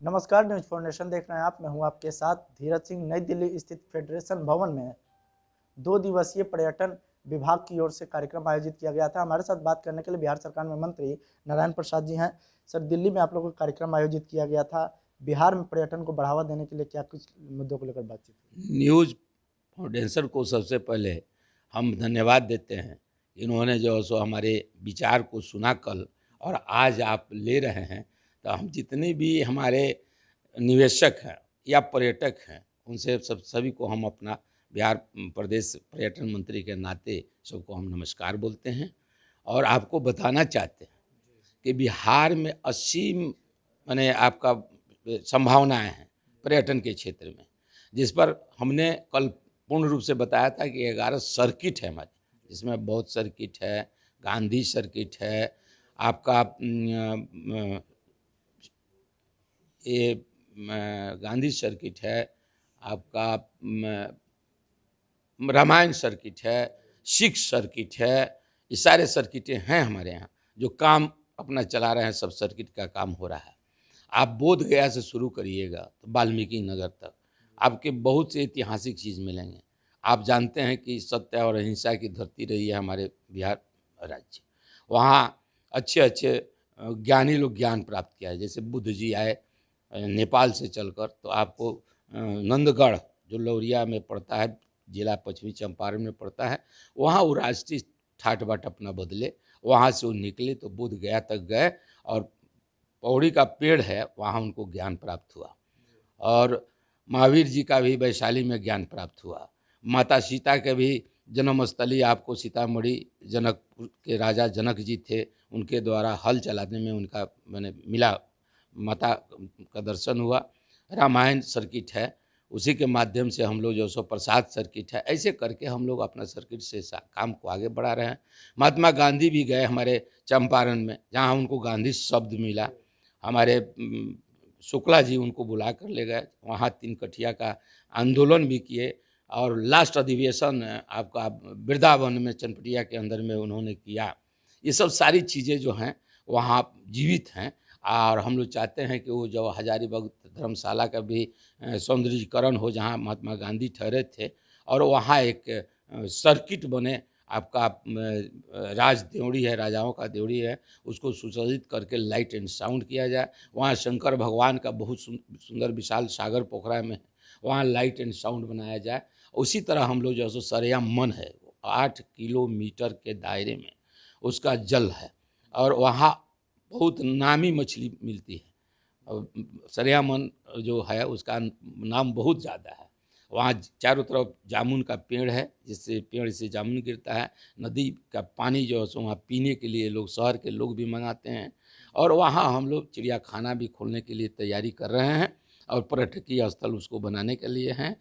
नमस्कार, news foundation देख रहे हैं आप। मैं हूं आपके साथ धीरज सिंह। नई दिल्ली स्थित फेडरेशन भवन में 2 दिवसीय पर्यटन विभाग की ओर से कार्यक्रम आयोजित किया गया था। हमारे साथ बात करने के लिए बिहार सरकार में मंत्री नारायण प्रसाद जी हैं। सर, दिल्ली में आप लोगों का कार्यक्रम आयोजित किया गया था। बिहार में पर्यटन को बढ़ावा देने के लिए क्या कुछ मुद्दों को लेकर बातचीत हुई? न्यूज फाउंडेशन को सबसे पहले हम धन्यवाद देते हैं। इन्होंने जो सो हमारे विचार को सुना कल और आज आप ले रहे हैं, तो हम जितने भी हमारे निवेशक हैं या पर्यटक हैं उनसे सभी को हम अपना बिहार प्रदेश पर्यटन मंत्री के नाते सबको हम नमस्कार बोलते हैं। और आपको बताना चाहते हैं कि बिहार में 80 माने आपका संभावनाएं हैं पर्यटन के क्षेत्र में, जिस पर हमने कल पूर्ण रूप से बताया था कि 11 सर्किट है हमारे, जिसमें बौद्ध सर्किट है, गांधी सर्किट है, आपका ये गांधी सर्किट है, आपका रामायण सर्किट है, सिख सर्किट है। ये सारे सर्किटें हैं हमारे यहाँ जो काम अपना चला रहे हैं। सब सर्किट का काम हो रहा है। आप बोध गया से शुरू करिएगा तो वाल्मीकि नगर तक आपके बहुत से ऐतिहासिक चीज़ मिलेंगे। आप जानते हैं कि सत्य और अहिंसा की धरती रही है हमारे बिहार राज्य। वहाँ अच्छे अच्छे ज्ञानी लोग ज्ञान प्राप्त किया है। जैसे बुद्ध जी आए नेपाल से चलकर, तो आपको नंदगढ़ जो लौरिया में पड़ता है, जिला पश्चिमी चंपारण में पड़ता है, वहाँ वो राष्ट्रीय ठाट बाट अपना बदले, वहाँ से वो निकले तो बुद्ध गया तक गए और पौड़ी का पेड़ है वहाँ उनको ज्ञान प्राप्त हुआ। और महावीर जी का भी वैशाली में ज्ञान प्राप्त हुआ। माता सीता के भी जन्मस्थली आपको सीतामढ़ी, जनकपुर के राजा जनक जी थे, उनके द्वारा हल चलाने में उनका मैंने मिला, माता का दर्शन हुआ। रामायण सर्किट है, उसी के माध्यम से हम लोग जो सो प्रसाद सर्किट है, ऐसे करके हम लोग अपना सर्किट से काम को आगे बढ़ा रहे हैं। महात्मा गांधी भी गए हमारे चंपारण में, जहाँ उनको गांधी शब्द मिला। हमारे शुक्ला जी उनको बुला कर ले गए, वहाँ 3 कठिया का आंदोलन भी किए और लास्ट अधिवेशन आपका वृंदावन में चनपटिया के अंदर में उन्होंने किया। ये सब सारी चीज़ें जो हैं वहाँ जीवित हैं। और हम लोग चाहते हैं कि वो जो हजारीबाग धर्मशाला का भी सौंदर्यीकरण हो, जहाँ महात्मा गांधी ठहरे थे, और वहाँ एक सर्किट बने। आपका राज देवड़ी है, राजाओं का देवड़ी है, उसको सुसज्जित करके लाइट एंड साउंड किया जाए। वहाँ शंकर भगवान का बहुत सुंदर विशाल सागर पोखरा में, वहाँ लाइट एंड साउंड बनाया जाए। उसी तरह हम लोग जो सो सरयाम मन है, 8 किलोमीटर के दायरे में उसका जल है और वहाँ बहुत नामी मछली मिलती है। और सरयामन जो है उसका नाम बहुत ज़्यादा है। वहाँ चारों तरफ जामुन का पेड़ है, जिससे पेड़ से जामुन गिरता है। नदी का पानी जो है सो वहाँ पीने के लिए लोग, शहर के लोग भी मंगाते हैं। और वहाँ हम लोग चिड़ियाखाना भी खोलने के लिए तैयारी कर रहे हैं और पर्यटकीय स्थल उसको बनाने के लिए हैं।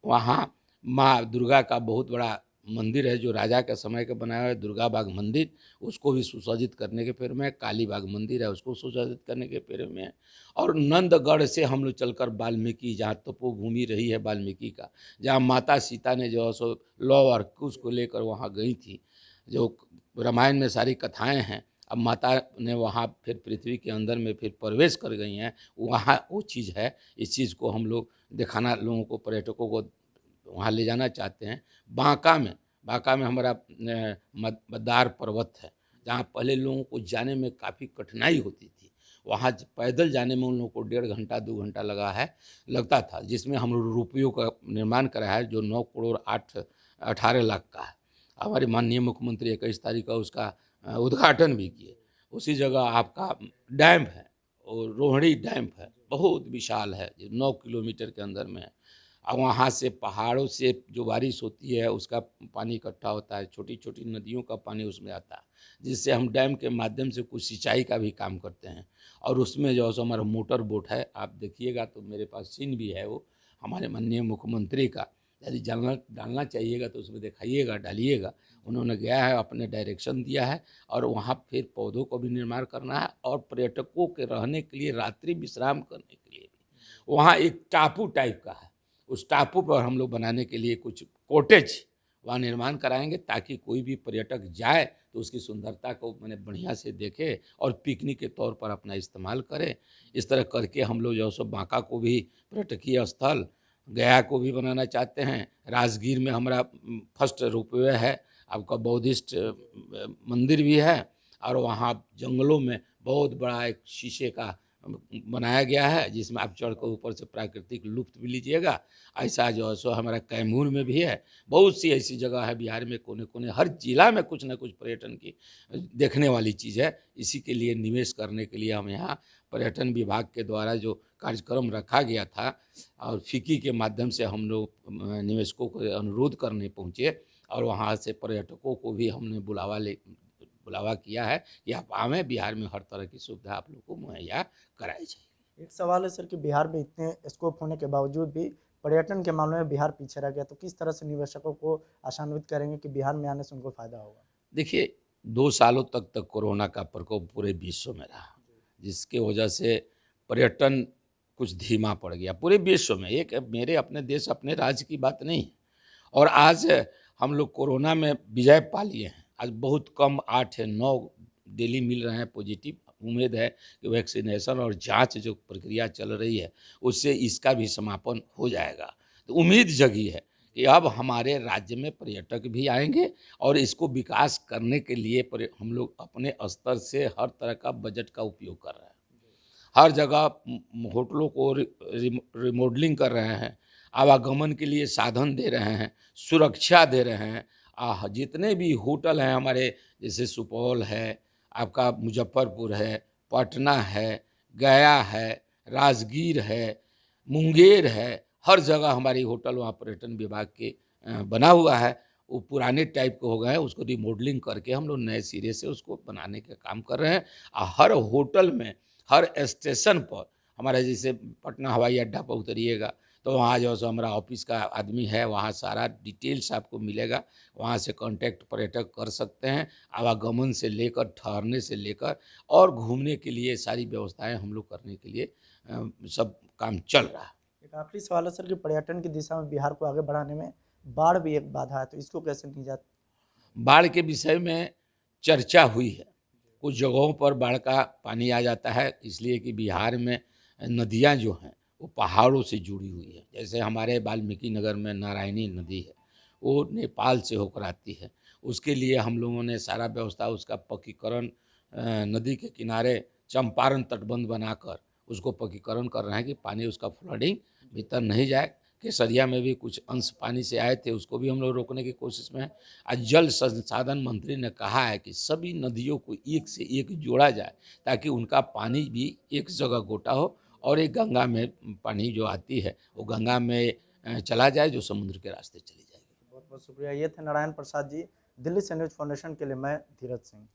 वहाँ माँ दुर्गा का बहुत बड़ा मंदिर है, जो राजा के समय का बनाया हुआ है, दुर्गा बाग मंदिर, उसको भी सुसज्जित करने के फेर में है। काली बाग मंदिर है, उसको सुसज्जित करने के फेर में है। और नंदगढ़ से हम लोग चलकर वाल्मीकि, जहाँ तपोभूमि रही है वाल्मीकि का, जहाँ माता सीता ने जो सो लौ और कुश को लेकर वहाँ गई थी, जो रामायण में सारी कथाएं हैं। अब माता ने वहाँ फिर पृथ्वी के अंदर में फिर प्रवेश कर गई हैं, वहाँ वो चीज़ है। इस चीज़ को हम लोग दिखाना, लोगों को, पर्यटकों को वहाँ ले जाना चाहते हैं। बांका में हमारा मदार पर्वत है, जहाँ पहले लोगों को जाने में काफ़ी कठिनाई होती थी। वहाँ पैदल जाने में उन लोगों को 1.5 घंटा 2 घंटा लगता था, जिसमें हम लोग रोपवे का निर्माण कराया है, जो 9 करोड़ 18 लाख का है। हमारे माननीय मुख्यमंत्री 21 तारीख का उसका उद्घाटन भी किए। उसी जगह आपका डैम है, और रोहिणी डैम है, बहुत विशाल है, जो 9 किलोमीटर के अंदर में है। और वहाँ से पहाड़ों से जो बारिश होती है उसका पानी इकट्ठा होता है, छोटी छोटी नदियों का पानी उसमें आता है, जिससे हम डैम के माध्यम से कुछ सिंचाई का भी काम करते हैं। और उसमें जो है हमारा मोटर बोट है, आप देखिएगा तो मेरे पास सीन भी है, वो हमारे माननीय मुख्यमंत्री का। यदि डालना चाहिएगा तो उसमें दिखाइएगा, डालिएगा। उन्होंने गया है, अपने डायरेक्शन दिया है, और वहाँ फिर पौधों को भी निर्माण करना है, और पर्यटकों के रहने के लिए, रात्रि विश्राम करने के लिए भी वहाँ एक टापू टाइप का है। उस टापू पर हम लोग बनाने के लिए कुछ कॉटेज वहाँ निर्माण कराएंगे, ताकि कोई भी पर्यटक जाए तो उसकी सुंदरता को मैंने बढ़िया से देखे और पिकनिक के तौर पर अपना इस्तेमाल करें। इस तरह करके हम लोग जो सो बांका को भी पर्यटकीय स्थल, गया को भी बनाना चाहते हैं। राजगीर में हमारा फर्स्ट रोपवे है, आपका बौद्धिस्ट मंदिर भी है, और वहाँ जंगलों में बहुत बड़ा एक शीशे का बनाया गया है जिसमें आप चढ़ कर ऊपर से प्राकृतिक लुत्फ भी लीजिएगा। ऐसा जो है सो हमारा कैमूर में भी है। बहुत सी ऐसी जगह है बिहार में, कोने कोने हर जिला में कुछ ना कुछ पर्यटन की देखने वाली चीज़ है। इसी के लिए निवेश करने के लिए हम यहाँ पर्यटन विभाग के द्वारा जो कार्यक्रम रखा गया था और फिक्की के माध्यम से हम लोग निवेशकों को अनुरोध करने पहुँचे, और वहाँ से पर्यटकों को भी हमने बुलावा किया है कि आप आवें, बिहार में हर तरह की सुविधा आप लोग को मुहैया कराई जाएगी। एक सवाल है सर कि बिहार में इतने स्कोप होने के बावजूद भी पर्यटन के मामले में बिहार पीछे रह गया, तो किस तरह से निवेशकों को आशान्वित करेंगे कि बिहार में आने से उनको फायदा होगा? देखिए, 2 सालों तक कोरोना का प्रकोप पूरे विश्व में रहा, जिसके वजह से पर्यटन कुछ धीमा पड़ गया पूरे विश्व में। एक मेरे अपने देश अपने राज्य की बात नहीं है। और आज हम लोग कोरोना में विजय पा लिए हैं। आज बहुत कम 8 या 9 डेली मिल रहे हैं पॉजिटिव। उम्मीद है कि वैक्सीनेशन और जांच जो प्रक्रिया चल रही है उससे इसका भी समापन हो जाएगा। तो उम्मीद जगी है कि अब हमारे राज्य में पर्यटक भी आएंगे, और इसको विकास करने के लिए हम लोग अपने स्तर से हर तरह का बजट का उपयोग कर रहे हैं। हर जगह होटलों को रिमॉडलिंग कर रहे हैं, आवागमन के लिए साधन दे रहे हैं, सुरक्षा दे रहे हैं। जितने भी होटल हैं हमारे, जैसे सुपौल है, आपका मुजफ्फरपुर है, पटना है, गया है, राजगीर है, मुंगेर है, हर जगह हमारी होटल वहाँ पर्यटन विभाग के बना हुआ है। वो पुराने टाइप के हो गए हैं, उसको रिमॉडलिंग करके हम लोग नए सिरे से उसको बनाने का काम कर रहे हैं। हर होटल में, हर स्टेशन पर हमारा, जैसे पटना हवाई अड्डा पर उतरिएगा तो वहाँ जो सो हमारा ऑफिस का आदमी है, वहाँ सारा डिटेल्स आपको मिलेगा। वहाँ से कांटेक्ट पर्यटक कर सकते हैं। आवागमन से लेकर, ठहरने से लेकर और घूमने के लिए सारी व्यवस्थाएं हम लोग करने के लिए सब काम चल रहा है। एक आखिरी सवाल है सर कि पर्यटन की दिशा में बिहार को आगे बढ़ाने में बाढ़ भी एक बाधा है, तो इसको कैसे निजात? बाढ़ के विषय में चर्चा हुई है। कुछ जगहों पर बाढ़ का पानी आ जाता है, इसलिए कि बिहार में नदियां जो हैं वो पहाड़ों से जुड़ी हुई है। जैसे हमारे वाल्मीकि नगर में नारायणी नदी है, वो नेपाल से होकर आती है। उसके लिए हम लोगों ने सारा व्यवस्था, उसका पक्कीकरण नदी के किनारे चंपारण तटबंध बनाकर उसको पक्कीकरण कर रहे हैं कि पानी उसका फ्लडिंग भीतर नहीं जाए। केसरिया में भी कुछ अंश पानी से आए थे, उसको भी हम लोग रोकने की कोशिश में हैं। आज जल संसाधन मंत्री ने कहा है कि सभी नदियों को एक से एक जोड़ा जाए ताकि उनका पानी भी एक जगह गोटा हो, और एक गंगा में पानी जो आती है वो गंगा में चला जाए, जो समुद्र के रास्ते चली जाएगी। बहुत बहुत शुक्रिया। ये थे नारायण प्रसाद जी। दिल्ली से न्यूज़ फाउंडेशन के लिए मैं धीरज सिंह।